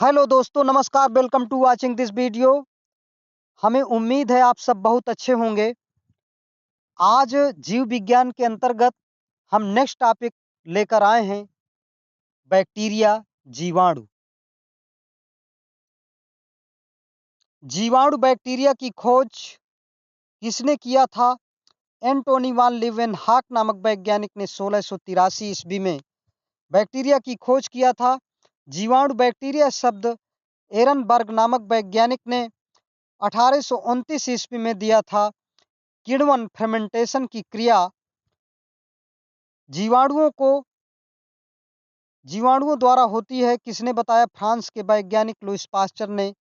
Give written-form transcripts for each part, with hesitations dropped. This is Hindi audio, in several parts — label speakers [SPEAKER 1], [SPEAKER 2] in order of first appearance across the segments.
[SPEAKER 1] हेलो दोस्तों, नमस्कार। Welcome to watching this video. हमें उम्मीद है आप सब बहुत अच्छे होंगे। आज जीव विज्ञान के अंतर्गत हम नेक्स्ट टॉपिक लेकर आए हैं, बैक्टीरिया, जीवाणु। जीवाणु बैक्टीरिया की खोज किसने किया था? एंटोनी वान लीवेनहॉक नामक वैज्ञानिक ने 1683 ईस्वी में बैक्टीरिया की खोज किया था। जीवाणु बैक्टीरिया शब्द एरनबर्ग नामक वैज्ञानिक ने 1829 ईस्वी में दिया था। किण्वन फर्मेंटेशन की क्रिया जीवाणुओं द्वारा होती है, किसने बताया? फ्रांस के वैज्ञानिक लुईस पास्चर ने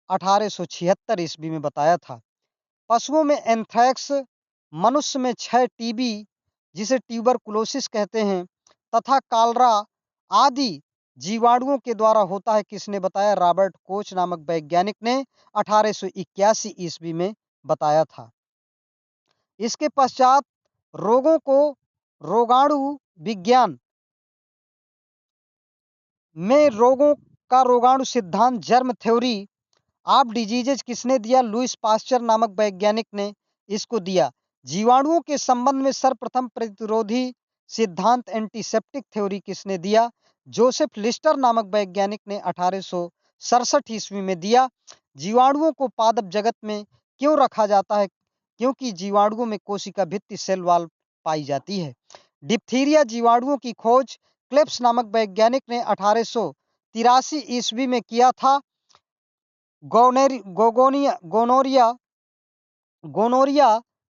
[SPEAKER 1] 1876 ईस्वी में बताया था। पशुओं में एंथ्रेक्स, मनुष्य में क्षय, टीबी जिसे ट्यूबरकुलोसिस कहते हैं, तथा कालरा आदि जीवाणुओं के द्वारा होता है, किसने बताया? रॉबर्ट कोच नामक वैज्ञानिक ने 1881 ईस्वी में बताया था। इसके पश्चात रोगों को रोगाणु विज्ञान में रोगों का रोगाणु सिद्धांत, जर्म थ्योरी ऑफ डिजीजेज किसने दिया? लुईस पास्चर नामक वैज्ञानिक ने इसको दिया। जीवाणुओं के संबंध में सर्वप्रथम प्रतिरोधी सिद्धांत, एंटीसेप्टिक थ्योरी किसने दिया? जोसेफ लिस्टर नामक वैज्ञानिक ने 1867 ईस्वी में दिया। जीवाणुओं को पादप जगत में क्यों रखा जाता है? क्योंकि जीवाणुओं में कोशिका भित्ति सेल वॉल पाई जाती है। डिप्थीरिया जीवाणुओं की खोज क्लेप्स नामक वैज्ञानिक ने 1883 ईस्वी में किया था। गोनोरिया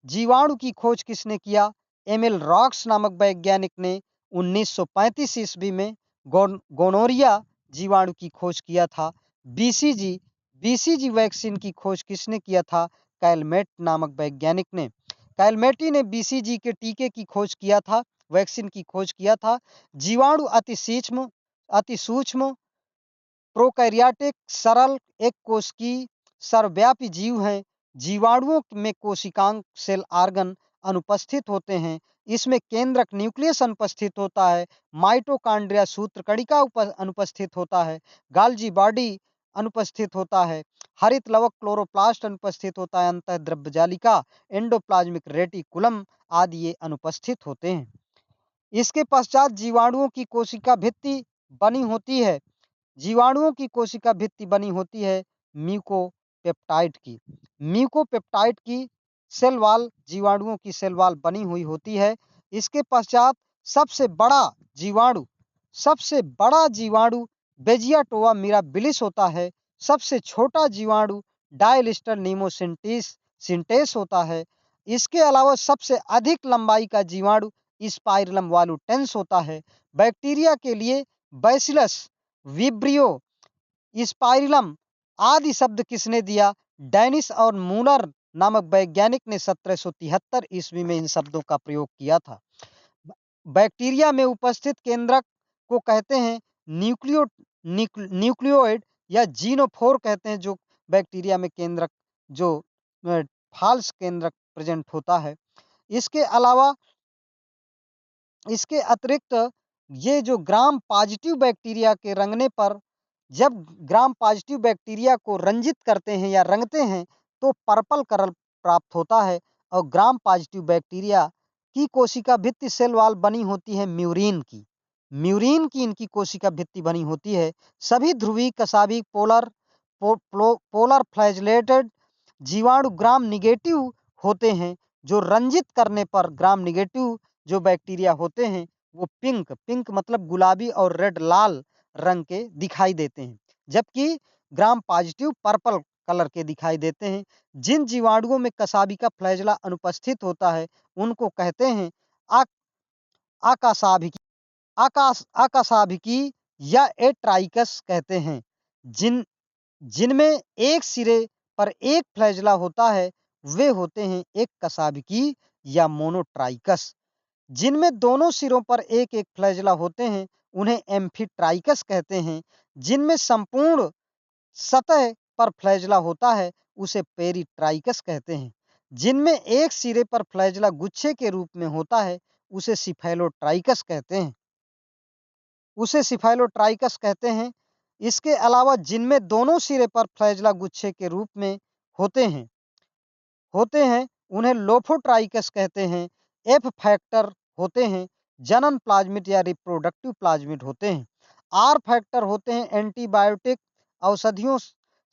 [SPEAKER 1] जीवाणु की खोज किसने किया? एमिल रॉक्स नामक वैज्ञानिक ने 1935 ईस्वी में गोनोरिया जीवाणु की खोज किया था। बीसीजी वैक्सीन की खोज किसने किया था? कैलमेट नामक वैज्ञानिक ने। कैलमेटी ने बीसीजी के टीके की खोज किया था, वैक्सीन की खोज किया था। जीवाणु अति सूक्ष्म प्रोकैरियोटिक सरल एक कोश की सर्वव्यापी जीव हैं। जीवाणुओं में कोशिकांग सेल ऑर्गन अनुपस्थित होते हैं। इसमें केंद्रक न्यूक्लियस अनुपस्थित होता है। माइटोकॉन्ड्रिया सूत्रकणिका अनुपस्थित होता है। गाल्जी बॉडी अनुपस्थित होता है। हरित लवक क्लोरोप्लास्ट अनुपस्थित होता है। अंतः द्रव्यजालिका, एंडोप्लाज्मिक रेटिकुलम आदि ये अनुपस्थित होते हैं। इसके पश्चात जीवाणुओं की कोशिका भित्ति बनी होती है। जीवाणुओं की कोशिका भित्ति बनी होती है म्यूकोपेप्टाइड की। म्यूकोपेप्टाइड की सेल वॉल जीवाणुओं की सेल वॉल बनी हुई होती है। इसके पश्चात सबसे बड़ा जीवाणु बेजियाटोवा मिराबिलिस होता है। सबसे छोटा जीवाणु डायलिस्टर नीमोसिंटेस होता है। इसके अलावा सबसे अधिक लंबाई का जीवाणु स्पाइरलम वॉलुटेंस होता है। बैक्टीरिया के लिए बैसिलस, विब्रियो, स्पाइरलम आदि शब्द किसने दिया? डेनिस और मूलर नामक वैज्ञानिक ने 1773 ईस्वी में इन शब्दों का प्रयोग किया था। बैक्टीरिया में उपस्थित केंद्रक को कहते हैं न्यूक्लियोइड या जीनोफोर कहते हैं, जो बैक्टीरिया में केंद्रक जो फाल्स केंद्रक प्रेजेंट होता है। इसके अतिरिक्त ये जो ग्राम पॉजिटिव बैक्टीरिया के रंगने पर, जब ग्राम पॉजिटिव बैक्टीरिया को रंजित करते हैं या रंगते हैं तो पर्पल कलर प्राप्त होता है। और ग्राम पॉजिटिव बैक्टीरिया की कोशिका भित्ति सेल वॉल बनी होती है म्यूरिन की इनकी कोशिका भित्ति बनी होती है। सभी ध्रुवीय कसाबी पोलर फ्लैजलेटेड जीवाणु ग्राम निगेटिव होते हैं। जो रंजित करने पर ग्राम निगेटिव जो बैक्टीरिया होते हैं वो पिंक मतलब गुलाबी और रेड लाल रंग के दिखाई देते हैं, जबकि ग्राम पॉजिटिव पर्पल कलर के दिखाई देते हैं। जिन जीवाणुओं में कसाबिका फ्लैजला अनुपस्थित होता है उनको कहते हैं आकाशाभिकी या एट्राइकस कहते हैं। जिनमें एक सिरे पर एक फ्लैजला होता है वे होते हैं एक कसाबिकी या मोनोट्राइकस। जिनमें दोनों सिरों पर एक एक फ्लैजला होते हैं उन्हें एम्फीट्राइकस कहते हैं। जिनमें संपूर्ण सतह पर फ्लैजला होता है उसे पेरीट्राइकस कहते हैं। जिनमें एक सिरे पर फ्लैजला गुच्छे के रूप में होता है उसे सिफेलोट्राइकस कहते हैं। इसके अलावा जिनमें दोनों सिरे पर फ्लैजेला गुच्छे के रूप में होते हैं उन्हें लोफोट्राइकस कहते हैं। एफ फैक्टर होते हैं जनन प्लाज्मिड या रिप्रोडक्टिव प्लाज्मिड होते हैं। आर फैक्टर होते हैं एंटीबायोटिक औषधियों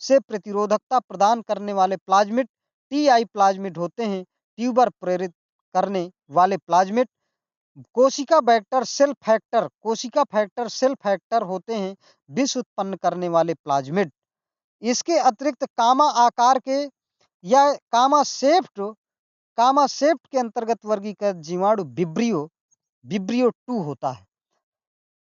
[SPEAKER 1] से प्रतिरोधकता प्रदान करने वाले प्लाज्मिड। टी आई प्लाज्मिड होते हैं ट्यूबर प्रेरित करने वाले प्लाज्मिड। कोशिका फैक्टर सेल फैक्टर होते हैं विष उत्पन्न करने वाले प्लाज्मिड। इसके अतिरिक्त कामा आकार के या कामा सेप्ट के अंतर्गत वर्गीकृत जीवाणु विब्रियो 2 होता है।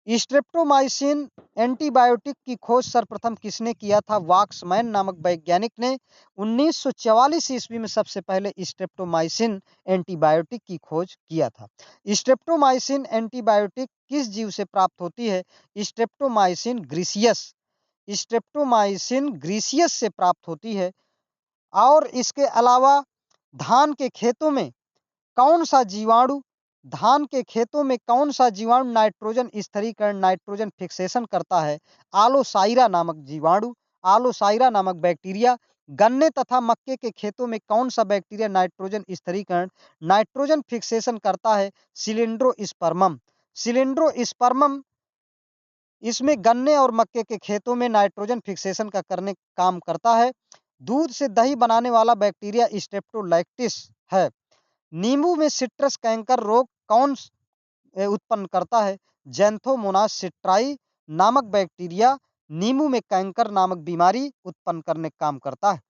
[SPEAKER 1] स्ट्रेप्टोमाइसिन एंटीबायोटिक की खोज सर्वप्रथम किसने किया था? वाक्समैन नामक वैज्ञानिक ने 1944 ईस्वी में सबसे पहले स्ट्रेप्टोमाइसिन एंटीबायोटिक की खोज किया था। स्ट्रेप्टोमाइसिन एंटीबायोटिक किस जीव से प्राप्त होती है? स्ट्रेप्टोमाइसिन ग्रीसियस से प्राप्त होती है। और इसके अलावा धान के खेतों में कौन सा जीवाणु नाइट्रोजन स्थिरीकरण नाइट्रोजन फिक्सेशन करता है? आलोसाइरा नामक बैक्टीरिया। गन्ने तथा मक्के के खेतों में कौन सा बैक्टीरिया नाइट्रोजन स्थिरीकरण नाइट्रोजन फिक्सेशन करता है? सिलिंड्रोस्पर्मम इसमें गन्ने और मक्के के खेतों में नाइट्रोजन फिक्सेशन का करने काम करता है। दूध से दही बनाने वाला बैक्टीरिया स्ट्रेप्टोलैक्टिस है। नींबू में सिट्रस कैंकर रोग कौन उत्पन्न करता है? जैंथोमोनास सिट्राई नामक बैक्टीरिया नींबू में कैंकर नामक बीमारी उत्पन्न करने का काम करता है।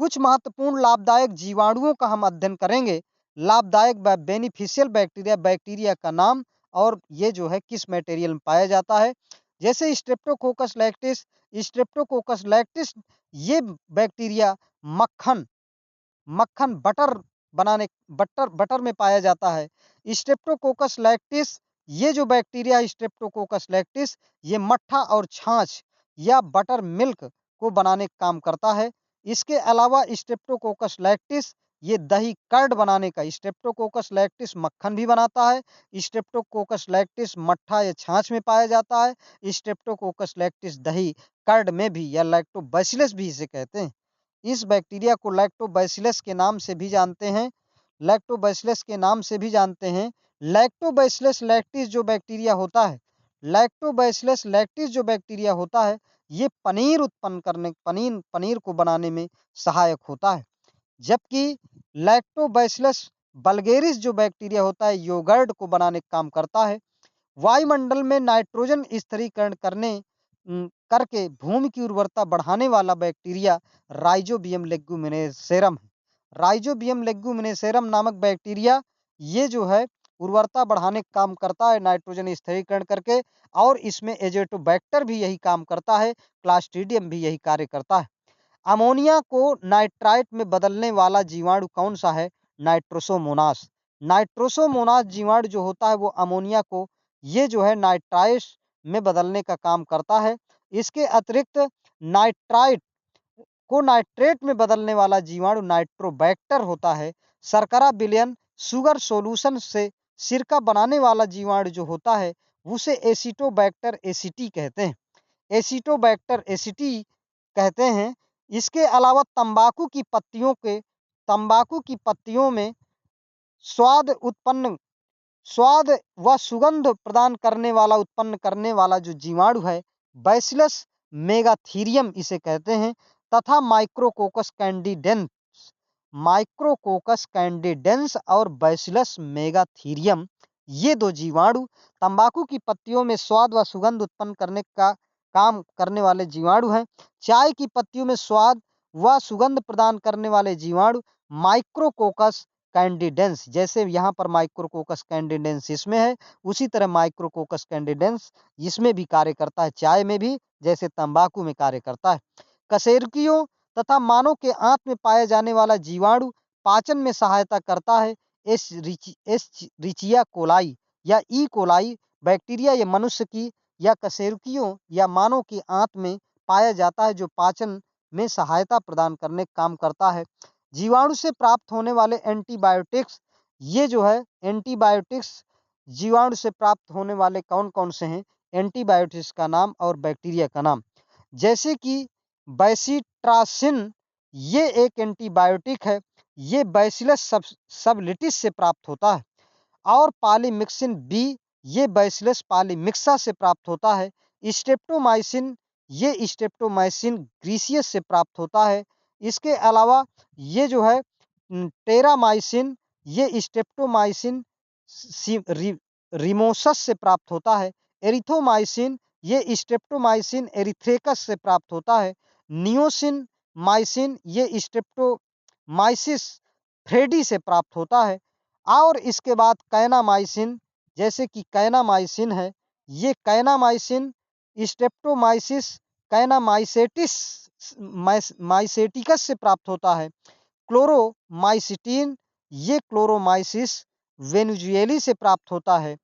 [SPEAKER 1] कुछ महत्वपूर्ण लाभदायक जीवाणुओं का हम अध्ययन करेंगे। लाभदायक बेनिफिशियल बैक्टीरिया का नाम और ये जो है किस मटेरियल में पाया जाता है। जैसे स्ट्रेप्टोकोकस लैक्टिस ये बैक्टीरिया मक्खन बटर में पाया जाता है। स्ट्रेप्टोकोकस लैक्टिस ये जो बैक्टीरिया स्ट्रेप्टोकोकस लैक्टिस ये मट्ठा और छाछ या बटर मिल्क को बनाने का काम करता है। इसके अलावा स्ट्रेप्टोकोकस लैक्टिस ये दही कर्ड बनाने का स्ट्रेप्टोकोकस लैक्टिस मक्खन भी बनाता है। स्ट्रेप्टोकोकस लैक्टिस मट्ठा या छाछ में पाया जाता है। स्ट्रेप्टोकोकस लैक्टिस दही कर्ड में भी या लैक्टोबैसिलस भी इसे कहते हैं। इस बैक्टीरिया को लैक्टोबैसिलस के नाम से भी जानते हैं। लैक्टोबैसिलस लैक्टिस जो बैक्टीरिया होता है ये पनीर को बनाने में सहायक होता है। जबकि लैक्टोबैसिलस बल्गेरिस जो बैक्टीरिया होता है योगर्ट को बनाने का काम करता है। वायुमंडल में नाइट्रोजन स्थिरीकरण करके भूमि की उर्वरता बढ़ाने वाला बैक्टीरिया राइजोबियम लेग्यूमिनेसेरम है। राइजोबियम लेग्यूमिनेसेरम नामक बैक्टीरिया ये जो है उर्वरता बढ़ाने का काम करता है नाइट्रोजन स्थिरीकरण करके। और इसमें एजेटोबैक्टर भी यही काम करता है, क्लास्ट्रीडियम भी यही कार्य करता है। अमोनिया को नाइट्राइट में बदलने वाला जीवाणु कौन सा है? नाइट्रोसोमोनास जीवाणु जो होता है वो अमोनिया को ये जो है नाइट्राइट में बदलने का काम करता है। इसके अतिरिक्त नाइट्रेट में बदलने वाला जीवाणु नाइट्रोबैक्टर होता है। शर्करा विलयन शुगर सोल्यूशन से सिरका बनाने वाला जीवाणु जो होता है उसे एसिटोबैक्टर एसिटी कहते हैं। इसके अलावा तंबाकू की पत्तियों में स्वाद व सुगंध उत्पन्न करने वाला जो जीवाणु है बैसिलस मेगाथीरियम इसे कहते हैं। तथा माइक्रोकोकस कैंडिडेंस और बैसिलस मेगाथीरियम ये दो जीवाणु तंबाकू की पत्तियों में स्वाद व सुगंध उत्पन्न करने का काम करने वाले जीवाणु हैं। चाय की पत्तियों में स्वाद व सुगंध प्रदान करने वाले जीवाणु माइक्रोकोकस कैंडिडेंस, जैसे यहाँ पर माइक्रोकोकस कैंडिडेंस इसमें है उसी तरह माइक्रोकोकस कैंडिडेंस इसमें भी कार्य करता है, चाय में भी जैसे तंबाकू में कार्य करता है। कशेरुकियों तथा मानव के आंत में पाया जाने वाला जीवाणु पाचन में सहायता करता है। एस रिचिया कोलाई या ई कोलाई बैक्टीरिया या मनुष्य की या कशेरुकियों या मानव की आंत में पाया जाता है जो पाचन में सहायता प्रदान करने का काम करता है। जीवाणु से प्राप्त होने वाले एंटीबायोटिक्स ये जो है एंटीबायोटिक्स जीवाणु से प्राप्त होने वाले कौन कौन से हैं? एंटीबायोटिक्स का नाम और बैक्टीरिया का नाम। जैसे कि बैसिट्रासिन, ये एक एंटीबायोटिक है, ये बैसिलस सबलिटिस से प्राप्त होता है। और पॉलीमिक्सिन बी, ये बैसिलस पॉलीमिक्सा से प्राप्त होता है। स्ट्रेप्टोमाइसिन, ये स्ट्रेप्टोमाइसिन ग्रीसियस से प्राप्त होता है। इसके अलावा ये जो है टेरामाइसिन, ये स्ट्रेप्टोमाइसिन रिमोसस से प्राप्त होता है। एरिथ्रोमाइसिन, ये स्ट्रेप्टोमाइसिन एरिथ्रेकस से प्राप्त होता है। नियोसिन माइसिन, ये स्ट्रेप्टोमाइसिस फ्रेडी से प्राप्त होता है। और इसके बाद कैनामाइसिन, जैसे कि कैनामाइसिन है, ये कैनामाइसिन स्ट्रेप्टोमाइसिस कैनामाइसेटिस माइसेटिकस से प्राप्त होता है। क्लोरोमाइसिटीन, ये क्लोरोमाइसिस वेनेजुएली से प्राप्त होता है।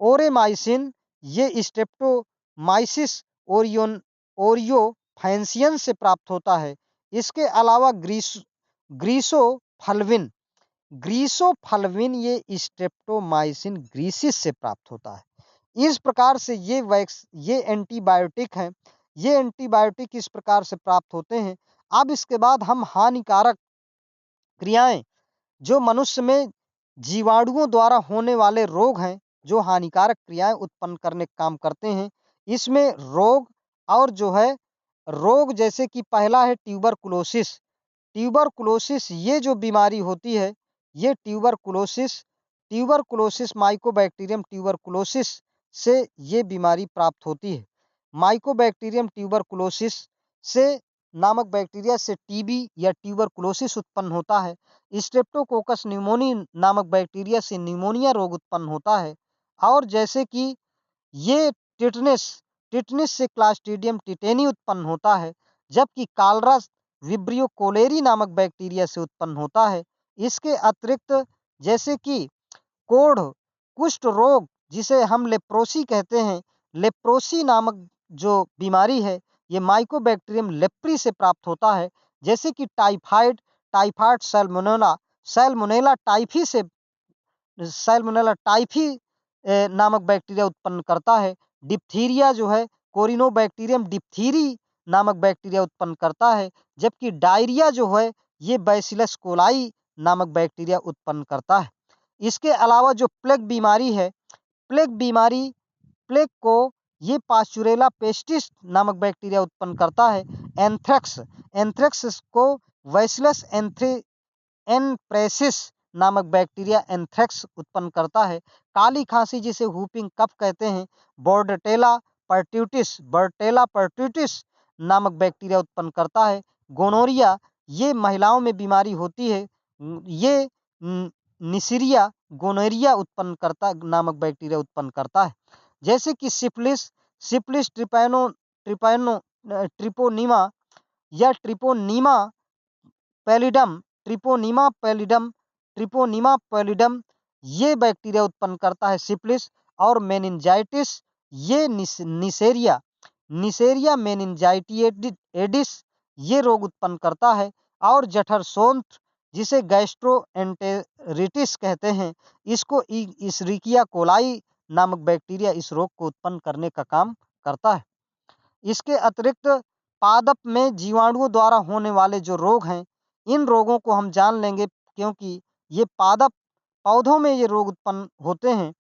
[SPEAKER 1] ओरेमाइसिन, ये स्ट्रेप्टोमाइसिस ओरियोफैंसियन से प्राप्त होता है। इसके अलावा ग्रीसोफल्विन, ग्रीसोफल्विन ये स्ट्रेप्टोमाइसिन ग्रीसिस से प्राप्त होता है। इस प्रकार से ये एंटीबायोटिक हैं, ये एंटीबायोटिक इस प्रकार से प्राप्त होते हैं। अब इसके बाद हम हानिकारक क्रियाएं, जो मनुष्य में जीवाणुओं द्वारा होने वाले रोग हैं, जो हानिकारक क्रियाएं उत्पन्न करने का काम करते हैं, इसमें रोग और जो है रोग, जैसे कि पहला है ट्यूबरकुलोसिस। ट्यूबरकुलोसिस ये जो बीमारी होती है, ये ट्यूबरकुलोसिस माइकोबैक्टीरियम ट्यूबरकुलोसिस से ये बीमारी प्राप्त होती है। माइकोबैक्टीरियम ट्यूबरकुलोसिस से नामक बैक्टीरिया से टीबी या ट्यूबरकुलोसिस उत्पन्न होता है। स्ट्रेप्टोकोकस न्यूमोनी नामक बैक्टीरिया से निमोनिया रोग उत्पन्न होता है। और जैसे कि ये टिटनेस, टिटनेस से क्लास्ट्रीडियम टिटेनी उत्पन्न होता है, जबकि कालरा विब्रियो कोलेरी नामक बैक्टीरिया से उत्पन्न होता है। इसके अतिरिक्त जैसे कि कोढ़, कुष्ठ रोग, जिसे हम लेप्रोसी कहते हैं, लेप्रोसी नामक जो बीमारी है, ये माइकोबैक्टीरियम लेप्री से प्राप्त होता है। जैसे कि typhoid, typhoid Salmonella, Salmonella typhi से सैल्मोनेला टाइफी नामक बैक्टीरिया उत्पन्न करता है। डिप्थीरिया जो है कोरिनोबैक्टीरियम डिप्थीरी नामक बैक्टीरिया उत्पन्न करता है। जबकि डायरिया जो है ये बैसिलस कोलाई नामक बैक्टीरिया उत्पन्न करता है। इसके अलावा जो प्लेग बीमारी है, प्लेग बीमारी, प्लेग को ये पास्चुरेला पेस्टिस नामक बैक्टीरिया उत्पन्न करता है। एंथ्रेक्स, एंथ्रेक्स को बैसिलस एनप्रेसिस नामक बैक्टीरिया एंथ्रेक्स उत्पन्न करता है। काली खांसी, जिसे हुपिंग कफ कहते हैं, बर्टेला पर्ट्यूटिस नामक बैक्टीरिया उत्पन्न करता है। गोनोरिया, ये महिलाओं में बीमारी होती है, ये निसीरिया गोनोरिया उत्पन्न करता नामक बैक्टीरिया उत्पन्न करता है। जैसे कि सिफिलिस, सिफिलिस ट्रिपोनीमा या ट्रिपोनीमा पैलिडम ये बैक्टीरिया उत्पन्न करता है सिफिलिस। और मेनिंजाइटिस, ये निसेरिया मेनिंजाइटिएडिस ये रोग उत्पन्न करता है। और जठरसोंथ, जिसे गैस्ट्रोएंटेरिटिस कहते हैं, इसको इशरिकिया कोलाई नामक बैक्टीरिया इस रोग को उत्पन्न करने का काम करता है। इसके अतिरिक्त पादप में जीवाणुओं द्वारा होने वाले जो रोग हैं, इन रोगों को हम जान लेंगे, क्योंकि ये पादप पौधों में ये रोग उत्पन्न होते हैं।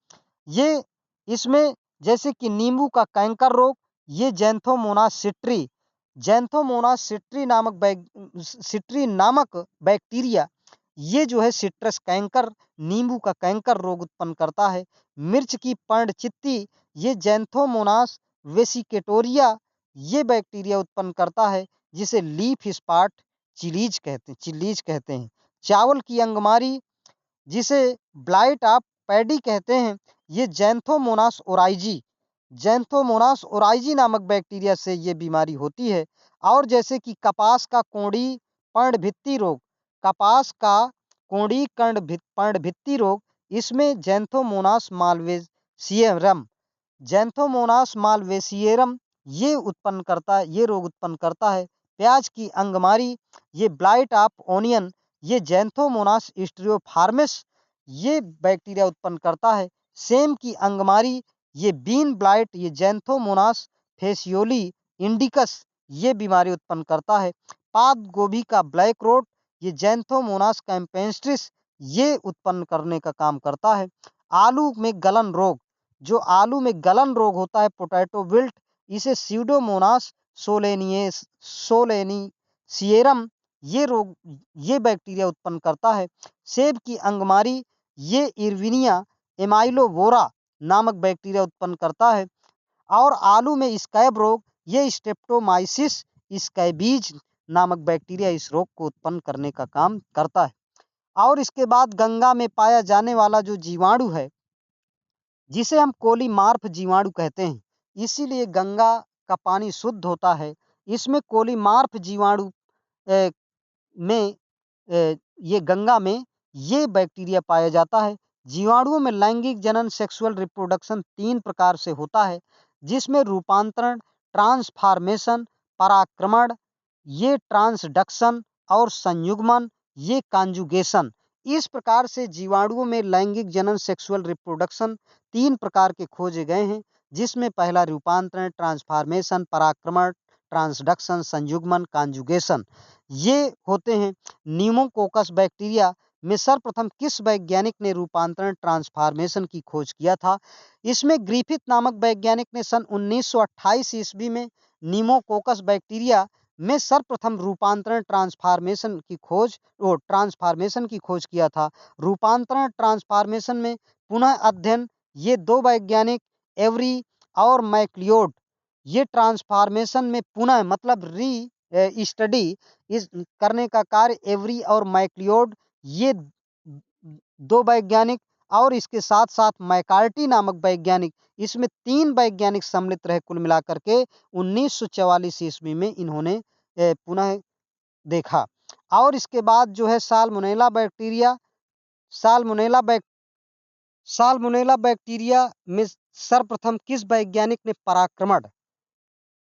[SPEAKER 1] ये इसमें जैसे कि नींबू का कैंकर रोग, ये सिट्री नामक बैक्टीरिया, ये जो है सिट्रस कैंकर, नींबू का कैंकर रोग उत्पन्न करता है। मिर्च की पर्णचित्ती, ये जैंथोमोनास वेसिकेटोरिया ये बैक्टीरिया उत्पन्न करता है, जिसे लीफ स्पॉट चिलीज कहते हैं। चावल की अंगमारी, जिसे ब्लाइट ऑफ पैडी कहते हैं, ये जैंथोमोनास ओराइजी नामक बैक्टीरिया से ये बीमारी होती है। और जैसे कि कपास का कोड़ी पर्णभित्ति रोग, कपास का कोड़ी पर्णभित्ति रोग, इसमें जैंथोमोनास मालवेसियरम ये रोग उत्पन्न करता है। प्याज की अंगमारी, ये ब्लाइट ऑफ ओनियन, ये जैंथोमोनास स्टीरियोफार्मिस ये बैक्टीरिया उत्पन्न करता है। सेम की अंगमारी, ये बीन ब्लाइट, ये जैंथोमोनास फेसियोली इंडिकस ये बीमारी उत्पन्न करता है। पात गोभी का ब्लैक रोट, ये जैंथोमोनास कैम्पेस्ट्रिस, ये उत्पन्न करने का काम करता है। आलू में गलन रोग, जो आलू में गलन रोग होता है, पोटैटो विल्ट, इसे सीडोमोनास सोलेनिसिएरम, ये रोग, ये बैक्टीरिया उत्पन्न करता है। सेब की अंगमारी, ये इर्विनिया एमाइलोवोरा नामक बैक्टीरिया उत्पन्न करता है। और आलू में स्कैब रोग, ये स्ट्रेप्टोमाइसिस स्कैबीज नामक बैक्टीरिया इस रोग को उत्पन्न करने का काम करता है। और इसके बाद गंगा में पाया जाने वाला जो जीवाणु है, जिसे हम कोलीमार्फ जीवाणु कहते हैं, इसीलिए गंगा का पानी शुद्ध होता है। इसमें कोलीमार्फ जीवाणु में ये गंगा में ये बैक्टीरिया पाया जाता है। जीवाणुओं में लैंगिक जनन सेक्सुअल रिप्रोडक्शन 3 प्रकार से होता है, जिसमें रूपांतरण, ट्रांसफॉर्मेशन, पराक्रमण, ये ट्रांसडक्शन, और संयुग्मन, ये कॉन्जुगेशन। इस प्रकार से जीवाणुओं में लैंगिक जनन सेक्सुअल रिप्रोडक्शन 3 प्रकार के खोजे गए हैं, जिसमें पहला रूपांतरण, ट्रांसफॉर्मेशन, पराक्रमण, ट्रांसडक्शन, संयुग्मन, कॉन्जुगेशन, ये होते हैं। न्यूमोकोकस बैक्टीरिया में सर्वप्रथम किस वैज्ञानिक ने रूपांतरण, ट्रांसफॉर्मेशन की खोज किया था? इसमें ग्रिफिथ नामक वैज्ञानिक ने सन 1928 ईस्वी में न्यूमोकोकस बैक्टीरिया में सर्वप्रथम रूपांतरण, ट्रांसफॉर्मेशन की खोज किया था। रूपांतरण, ट्रांसफॉर्मेशन में पुनः अध्ययन, ये 2 वैज्ञानिक एवरी और मैक्लियोड, ये ट्रांसफॉर्मेशन में पुनः मतलब री स्टडी इस करने का कार्य एवरी और मैक्लियोड, ये 2 वैज्ञानिक, और इसके साथ साथ मैकार्टी नामक वैज्ञानिक, इसमें 3 वैज्ञानिक सम्मिलित रहे। कुल मिलाकर के 1944 ईस्वी में इन्होंने पुनः देखा। और इसके बाद जो है salmonella bacteria, salmonella back salmonella bacteria में सर्वप्रथम किस वैज्ञानिक ने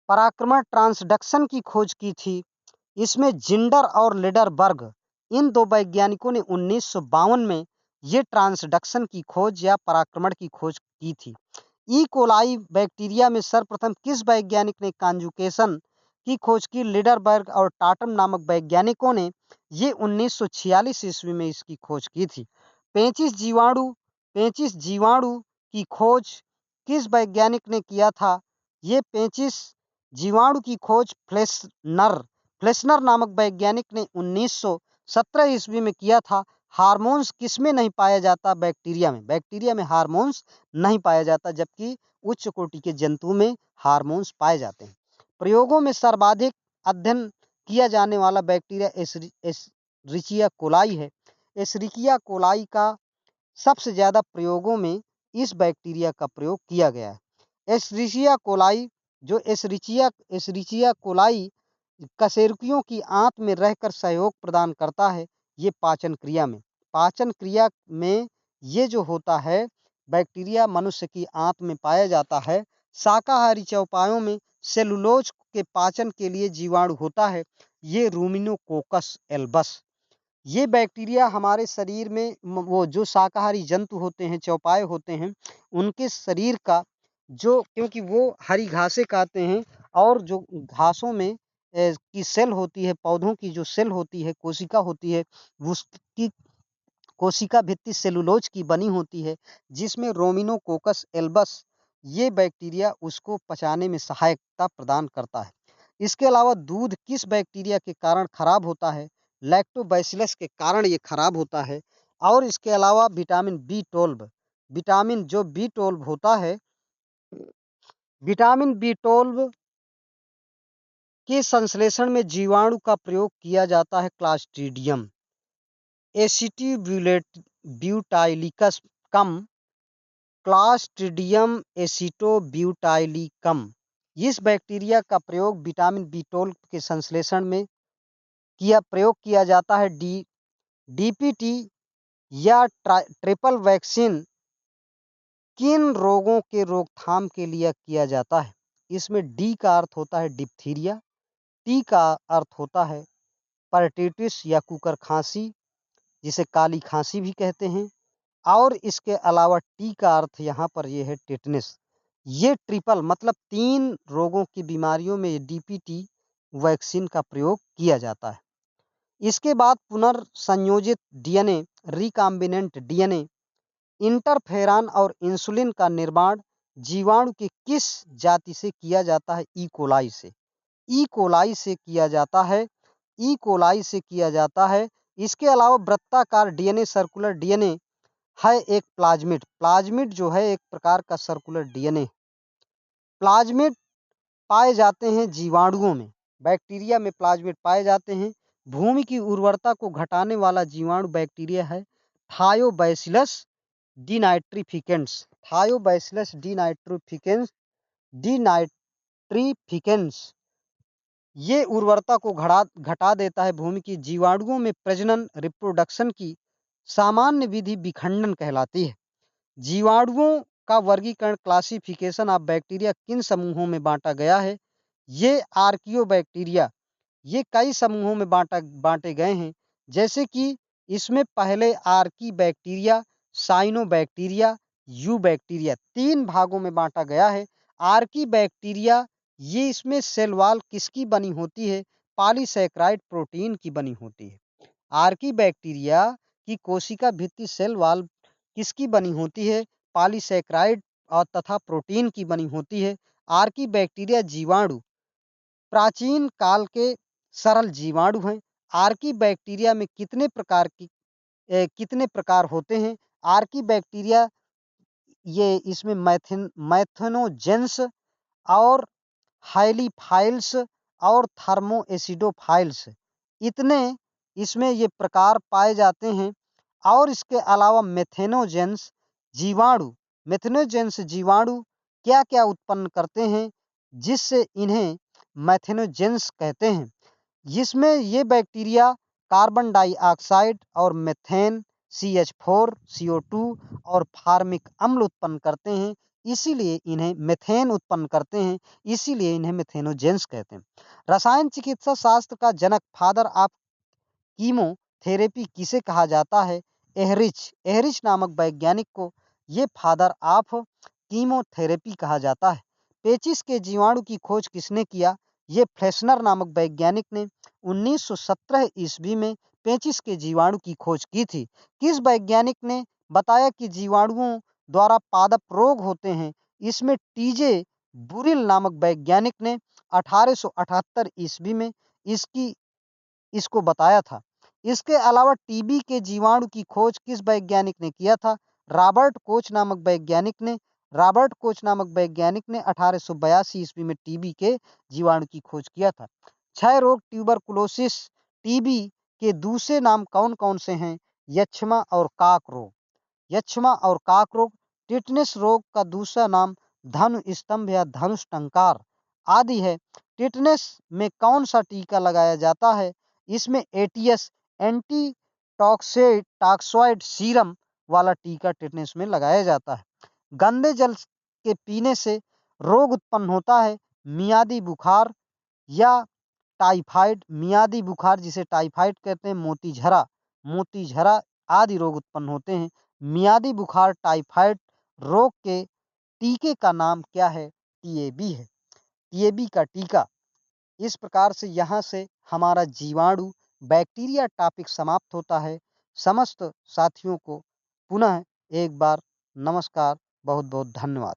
[SPEAKER 1] पराक्रमण ट्रांसडक्शन की खोज की थी? इसमें जिंडर और लिडरबर्ग, इन 2 वैज्ञानिकों ने 1952 में ये ट्रांसडक्शन की खोज या पराक्रमण की खोज की थी। ई कोलाई बैक्टीरिया में सर्वप्रथम किस वैज्ञानिक ने कॉन्जुगेशन की खोज की? लिडरबर्ग और टाटम नामक वैज्ञानिकों ने ये 1946 ईस्वी में इसकी खोज की थी। पेंचिस जीवाणु की खोज किस वैज्ञानिक ने किया था? ये पेंचिस जीवाणु की खोज फ्लेशनर नामक वैज्ञानिक ने 1917 ईस्वी में किया था। हार्मोन्स किसमें नहीं पाया जाता? बैक्टीरिया में हार्मोन्स नहीं पाया जाता, जबकि उच्च कोटि के जंतु में हार्मोन्स पाए जाते हैं। प्रयोगों में सर्वाधिक अध्ययन किया जाने वाला बैक्टीरिया एस्चेरिचिया कोलाई है। एस्चेरिचिया कोलाई का सबसे ज़्यादा प्रयोगों में इस बैक्टीरिया का प्रयोग किया गया है। एस्चेरिचिया कोलाई, जो एस्चेरिचिया कोलाई कशेरुकियों की आंत में रहकर सहयोग प्रदान करता है, ये पाचन क्रिया में ये जो होता है बैक्टीरिया मनुष्य की आंत में पाया जाता है। शाकाहारी चौपायों में सेलुलोज के पाचन के लिए जीवाणु होता है, ये रूमिनोकोकस एल्बस। ये बैक्टीरिया हमारे शरीर में वो जो शाकाहारी जंतु होते हैं, चौपाए होते हैं, उनके शरीर का जो, क्योंकि वो हरी घासें खाते हैं, और जो घासों में की सेल होती है, पौधों की जो सेल होती है, कोशिका होती है, उसकी कोशिका भित्ति सेलुलोज की बनी होती है, जिसमें रोमिनोकोकस एल्बस ये बैक्टीरिया उसको पचाने में सहायता प्रदान करता है। इसके अलावा दूध किस बैक्टीरिया के कारण खराब होता है? लैक्टोबैसिलस के कारण ये खराब होता है। और इसके अलावा विटामिन जो बी12 होता है, विटामिन बी12 के संश्लेषण में जीवाणु का प्रयोग किया जाता है क्लास्ट्रीडियम एसिटिब्यूटाइलिकस कम, क्लास्ट्रीडियम एसिटोब्यूटाइलिकम। इस बैक्टीरिया का प्रयोग विटामिन बी12 के संश्लेषण में प्रयोग किया जाता है। डीपीटी या ट्रिपल वैक्सीन किन रोगों के रोकथाम के लिए किया जाता है? इसमें डी का अर्थ होता है डिप्थीरिया, टी का अर्थ होता है परटिटिस या कुकर खांसी, जिसे काली खांसी भी कहते हैं, और इसके अलावा टी का अर्थ यहाँ पर ये है टेटनस। ये ट्रिपल मतलब 3 रोगों की बीमारियों में डीपीटी वैक्सीन का प्रयोग किया जाता है। इसके बाद पुनर्संयोजित डीएनए, रिकॉम्बिनेंट डीएनए, इंटरफेरॉन और इंसुलिन का निर्माण जीवाणु की किस जाति से किया जाता है? ई कोलाई से। ई कोलाई से किया जाता है। ई कोलाई से किया जाता है। इसके अलावा वृत्ताकार डीएनए, सर्कुलर डीएनए है एक प्लाज्मिड। प्लाज्मिड जो है एक प्रकार का सर्कुलर डीएनए। प्लाज्मिड पाए जाते हैं जीवाणुओं में, बैक्टीरिया में प्लाज्मिड पाए जाते हैं। भूमि की उर्वरता को घटाने वाला जीवाणु बैक्टीरिया है थायोबैसिलस डिनाइट्रिफिकेंस। थायोबैसिलस डिनाइट्रिफिकेंस डिनाइट्रिफिकेंस ये उर्वरता को घटा देता है भूमि की। जीवाणुओं में प्रजनन, रिप्रोडक्शन की सामान्य विधि विखंडन कहलाती है। जीवाणुओं का वर्गीकरण, क्लासिफिकेशन ऑफ बैक्टीरिया किन समूहों में बांटा गया है? ये आर्कियोबैक्टीरिया, ये कई समूहों में बांटे गए हैं। जैसे कि इसमें पहले Archie bacteria, cyanobacteria, you bacteria, 3 भागों में बांटा गया है। आर्की बैक्टीरिया ये इसमें सेल वॉल किसकी बनी होती है? पॉलीसैकेराइड प्रोटीन की बनी होती है। आर्की बैक्टीरिया की कोशिका भित्ति सेल वॉल किसकी बनी होती है? पॉलीसैकेराइड और तथा प्रोटीन की बनी होती है। आर्की बैक्टीरिया जीवाणु प्राचीन काल के सरल जीवाणु हैं। आर्की बैक्टीरिया में कितने प्रकार होते हैं? आर्की बैक्टीरिया ये इसमें मैथेनोजेंस और हाइलीफाइल्स और थर्मोएसिडोफाइल्स, इतने इसमें ये प्रकार पाए जाते हैं। और इसके अलावा मेथेनोजेंस जीवाणु क्या क्या उत्पन्न करते हैं जिससे इन्हें मैथेनोजेंस कहते हैं? जिसमें ये बैक्टीरिया कार्बन डाइऑक्साइड और मेथेन, CH4, CO2 और फार्मिक अम्ल उत्पन्न करते हैं, इसीलिए इन्हें मेथेन उत्पन्न करते हैं, इसीलिए इन्हें मेथेनोजेंस कहते हैं। रसायन चिकित्सा शास्त्र का जनक, फादर ऑफ कीमोथेरेपी किसे कहा जाता है? एहरिच नामक वैज्ञानिक को ये फादर ऑफ कीमोथेरेपी कहा जाता है। पेचिस के जीवाणु की खोज किसने किया? ये फ्लेशनर नामक वैज्ञानिक ने 1917 ईस्वी में पेचिस के जीवाणु की खोज की थी। किस वैज्ञानिक ने बताया कि जीवाणुओं द्वारा पादप रोग होते हैं? इसमें टीजे बुरिल नामक वैज्ञानिक ने 1878 ईस्वी में इसको बताया था। इसके अलावा टीबी के जीवाणु की खोज किस वैज्ञानिक ने किया था? रॉबर्ट कोच नामक वैज्ञानिक ने 1882 ईस्वी में टीबी के जीवाणु की खोज किया था। क्षय रोग, ट्यूबरकुलोसिस, टीबी के दूसरे नाम कौन कौन से हैं? यक्ष्मा और काक रोग। यक्ष्मा और काक रोग। टिटनेस रोग का दूसरा नाम धनु स्तंभ या धनुष टंकार आदि है। टिटनेस में कौन सा टीका लगाया जाता है? इसमें एटीएस, एंटी टॉक्सॉइड सीरम वाला टीका टिटनेस में लगाया जाता है। गंदे जल के पीने से रोग उत्पन्न होता है, मियादी बुखार या टाइफाइड। मियादी बुखार जिसे टाइफाइड कहते हैं, मोतीझरा आदि रोग उत्पन्न होते हैं। मियादी बुखार, टाइफाइड रोग के टीके का नाम क्या है? टीएबी है। टीएबी का टीका। इस प्रकार से यहाँ से हमारा जीवाणु बैक्टीरिया टॉपिक समाप्त होता है। समस्त साथियों को पुनः एक बार नमस्कार, बहुत बहुत धन्यवाद।